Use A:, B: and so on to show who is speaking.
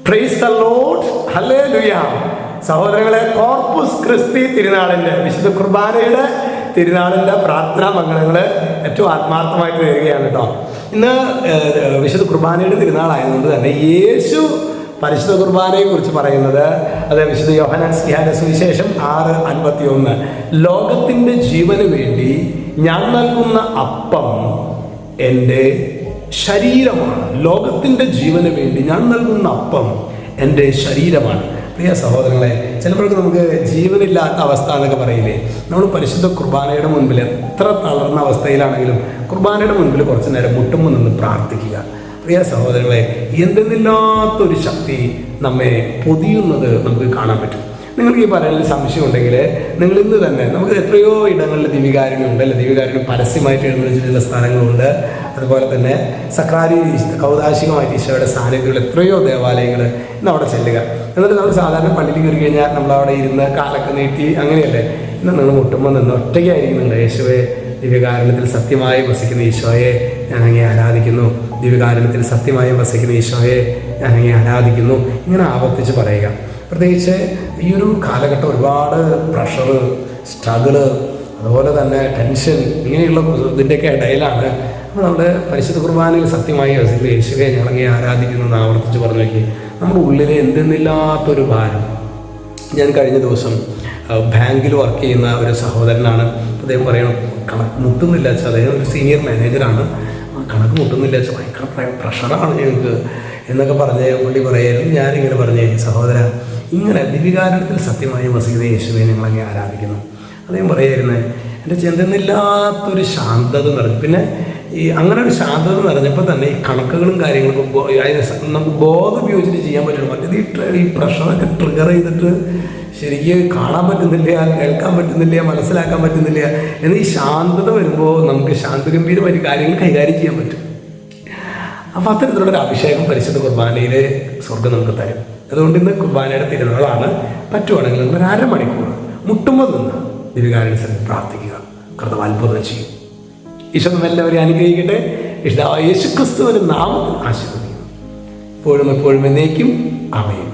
A: Praise the Lord, hallelujah. സഹോദരങ്ങളെ, corpus ക്രിസ്തി തിരുനാളിൻ്റെ വിശുദ്ധ കുർബാനയുടെ തിരുനാളിൻ്റെ പ്രാർത്ഥനാ മംഗളങ്ങൾ ഏറ്റവും ആത്മാർത്ഥമായിട്ട് വരികയാണ് കേട്ടോ. ഇന്ന് വിശുദ്ധ കുർബാനയുടെ തിരുനാളായതുകൊണ്ട് തന്നെ യേശു പരിശുദ്ധ കുർബാനയെ കുറിച്ച് പറയുന്നത് അത് വിശുദ്ധ യോഹന്നാൻ ശ്ലീഹായുടെ സുവിശേഷം 6:51. ലോകത്തിൻ്റെ ജീവന് വേണ്ടി ഞാൻ നൽകുന്ന അപ്പം എൻ്റെ ശരീരമാണ്. ലോകത്തിൻ്റെ ജീവന് വേണ്ടി ഞാൻ നൽകുന്ന അപ്പം എൻ്റെ ശരീരമാണ്. പ്രിയ സഹോദരങ്ങളെ, ചിലപ്പോഴൊക്കെ നമുക്ക് ജീവനില്ലാത്ത അവസ്ഥ എന്നൊക്കെ പറയില്ലേ, നമ്മൾ പരിശുദ്ധ കുർബാനയുടെ മുൻപിൽ എത്ര തളർന്ന അവസ്ഥയിലാണെങ്കിലും കുർബാനയുടെ മുൻപിൽ കുറച്ച് നേരം മുട്ടുമ്പോൾ നിന്ന് പ്രാർത്ഥിക്കുക. പ്രിയ സഹോദരങ്ങളെ, എന്തെന്നില്ലാത്തൊരു ശക്തി നമ്മെ പൊതിയുന്നത് നമുക്ക് കാണാൻ പറ്റും. നിങ്ങൾക്ക് ഈ പറയുന്നതിൽ സംശയമുണ്ടെങ്കിൽ നിങ്ങൾ ഇന്ന് തന്നെ, നമുക്ക് എത്രയോ ഇടങ്ങളിൽ ദിവ്യകാരുണ്യം അല്ലെ, ദിവ്യകാരുണ്യം പരസ്യമായിട്ട് എഴുന്നള്ളിച്ചിട്ടുള്ള സ്ഥലങ്ങളുണ്ട്. അതുപോലെ തന്നെ സക്രാരി ഔദാശികമായിട്ട് ഈശോയുടെ സാന്നിധ്യമുള്ള എത്രയോ ദേവാലയങ്ങൾ ഇന്ന് അവിടെ ചെല്ലുക. എന്നിട്ട് നമ്മൾ സാധാരണ പള്ളിയിൽ കയറി കഴിഞ്ഞാൽ നമ്മളവിടെ ഇരുന്ന് കാലൊക്കെ നീട്ടി അങ്ങനെയല്ലേ. ഇന്ന് നിങ്ങൾ മുട്ടുമ്പോൾ നിന്ന് ഒറ്റയ്ക്കായിരിക്കുന്നുണ്ട്. യേശുവെ, ദിവ്യകാരുണ്യത്തിൽ സത്യമായി വസിക്കുന്ന ഈശോയെ ഞാൻ അങ്ങേ ആരാധിക്കുന്നു. ദിവ്യകാരുണ്യത്തിൽ സത്യമായി വസിക്കുന്ന ഈശോയെ ഞാൻ അങ്ങേ ആരാധിക്കുന്നു. ഇങ്ങനെ ആവർത്തിച്ച് പറയുക. പ്രത്യേകിച്ച് ഈ ഒരു കാലഘട്ടം ഒരുപാട് പ്രഷർ, സ്ട്രഗിള്, അതുപോലെ തന്നെ ടെൻഷൻ, ഇങ്ങനെയുള്ള ഇതിൻ്റെയൊക്കെ ഇടയിലാണ് നമ്മുടെ പരിശുദ്ധ കുർബാനയിൽ സത്യമായി വസിക്കുന്ന യേശുവെ ഞങ്ങളങ്ങേ ആരാധിക്കുന്നു എന്ന് ആവർത്തിച്ച് പറഞ്ഞു നോക്കി. നമ്മുടെ ഉള്ളിലെ എന്തെന്നില്ലാത്തൊരു ഭാരം. ഞാൻ കഴിഞ്ഞ ദിവസം ബാങ്കിൽ വർക്ക് ചെയ്യുന്ന ഒരു സഹോദരനാണ്. അദ്ദേഹം പറയണം, കണക്ക് മുട്ടുന്നില്ല വെച്ചാൽ, അദ്ദേഹം ഒരു സീനിയർ മാനേജറാണ്, കണക്ക് മുട്ടുന്നില്ല വെച്ചാൽ ഭയങ്കര പ്രഷറാണ് ഞങ്ങൾക്ക് എന്നൊക്കെ പറഞ്ഞ് പുള്ളി പറയായിരുന്നു. ഞാനിങ്ങനെ പറഞ്ഞേ, സഹോദര, ഇങ്ങനെ ദിവ്യകാരുണ്യത്തിൽ സത്യമായി വസിക്കുന്ന യേശുവെ ഞങ്ങളങ്ങേ ആരാധിക്കുന്നു. അദ്ദേഹം പറയായിരുന്നു, എൻ്റെ ചെന്തെന്നില്ലാത്തൊരു ശാന്തത നിറഞ്ഞു. പിന്നെ ഈ അങ്ങനെ ഒരു ശാന്തത നിറഞ്ഞപ്പോൾ തന്നെ ഈ കണക്കുകളും കാര്യങ്ങളൊക്കെ നമുക്ക് ബോധം ഉപയോഗിച്ചിട്ട് ചെയ്യാൻ പറ്റുള്ളൂ. മറ്റേത് ഈ പ്രഷറൊക്കെ ട്രിഗർ ചെയ്തിട്ട് ശരിക്കും കാണാൻ പറ്റുന്നില്ല, കേൾക്കാൻ പറ്റുന്നില്ല, മനസ്സിലാക്കാൻ പറ്റുന്നില്ല. എന്നാൽ ഈ ശാന്തത വരുമ്പോൾ നമുക്ക് ശാന്തഗംഭീരമായിട്ട് കാര്യങ്ങൾ കൈകാര്യം ചെയ്യാൻ പറ്റും. അപ്പോൾ അത്തരത്തിലുള്ളൊരു അഭിഷേകം പരിശുദ്ധ കുർബാനയിൽ സ്വർഗ്ഗം നമുക്ക് തരും. അതുകൊണ്ട് ഇന്ന് കുർബാനയുടെ തിരുനാളാണ്. പറ്റുവാണെങ്കിൽ നമ്മൾ ഒരു അരമണിക്കൂർ മുട്ടുമ്പോൾ നിന്ന് ദിവ്യകാരുണ്യത്തിൽ പ്രാർത്ഥിക്കുക. കർത്താവ് അത്ഭുതം ചെയ്യും. ഈശോ എല്ലാവരെയും അനുഗ്രഹിക്കട്ടെ. യേശുക്രിസ്തുവിന്റെ നാമത്തിൽ ആശീർവദിക്കുന്നു. എപ്പോഴും എപ്പോഴും എന്നേക്കും ആമേൻ.